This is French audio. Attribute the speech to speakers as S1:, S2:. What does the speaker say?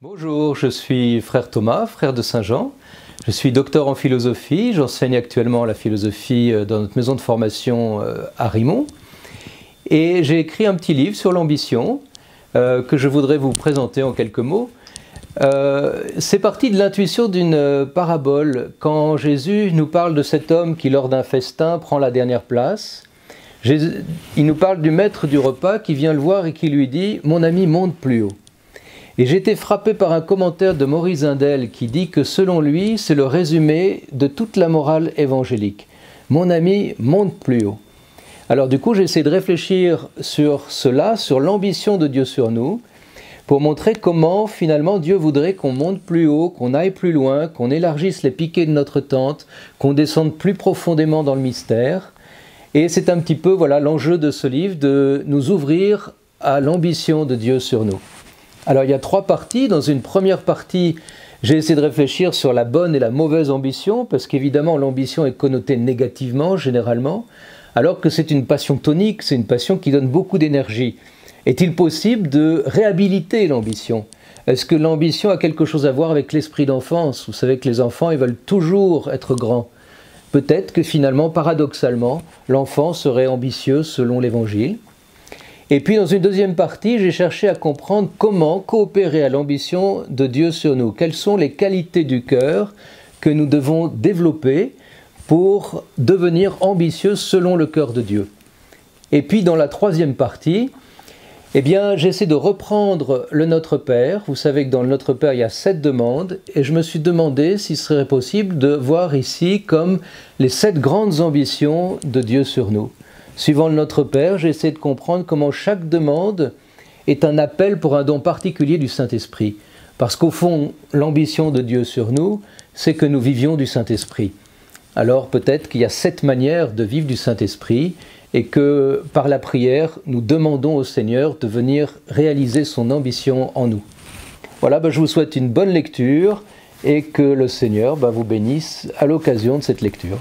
S1: Bonjour, je suis frère Thomas, frère de Saint Jean. Je suis docteur en philosophie, j'enseigne actuellement la philosophie dans notre maison de formation à Rimont. Et j'ai écrit un petit livre sur l'ambition que je voudrais vous présenter en quelques mots. C'est parti de l'intuition d'une parabole. Quand Jésus nous parle de cet homme qui, lors d'un festin, prend la dernière place, il nous parle du maître du repas qui vient le voir et qui lui dit « Mon ami, monte plus haut ». Et j'ai été frappé par un commentaire de Maurice Zindel qui dit que selon lui, c'est le résumé de toute la morale évangélique. Mon ami, monte plus haut. Alors du coup, j'ai essayé de réfléchir sur cela, sur l'ambition de Dieu sur nous, pour montrer comment finalement Dieu voudrait qu'on monte plus haut, qu'on aille plus loin, qu'on élargisse les piquets de notre tente, qu'on descende plus profondément dans le mystère. Et c'est un petit peu voilà, l'enjeu de ce livre, de nous ouvrir à l'ambition de Dieu sur nous. Alors il y a trois parties. Dans une première partie, j'ai essayé de réfléchir sur la bonne et la mauvaise ambition, parce qu'évidemment l'ambition est connotée négativement, généralement, alors que c'est une passion tonique, c'est une passion qui donne beaucoup d'énergie. Est-il possible de réhabiliter l'ambition? Est-ce que l'ambition a quelque chose à voir avec l'esprit d'enfance? Vous savez que les enfants, ils veulent toujours être grands. Peut-être que finalement, paradoxalement, l'enfant serait ambitieux selon l'Évangile. Et puis dans une deuxième partie, j'ai cherché à comprendre comment coopérer à l'ambition de Dieu sur nous. Quelles sont les qualités du cœur que nous devons développer pour devenir ambitieux selon le cœur de Dieu. Et puis dans la troisième partie, eh bien, j'essaie de reprendre le Notre Père. Vous savez que dans le Notre Père, il y a 7 demandes. Et je me suis demandé s'il serait possible de voir ici comme les 7 grandes ambitions de Dieu sur nous. Suivant le Notre Père, j'ai essayé de comprendre comment chaque demande est un appel pour un don particulier du Saint-Esprit. Parce qu'au fond, l'ambition de Dieu sur nous, c'est que nous vivions du Saint-Esprit. Alors peut-être qu'il y a 7 manières de vivre du Saint-Esprit et que par la prière, nous demandons au Seigneur de venir réaliser son ambition en nous. Voilà, je vous souhaite une bonne lecture et que le Seigneur vous bénisse à l'occasion de cette lecture.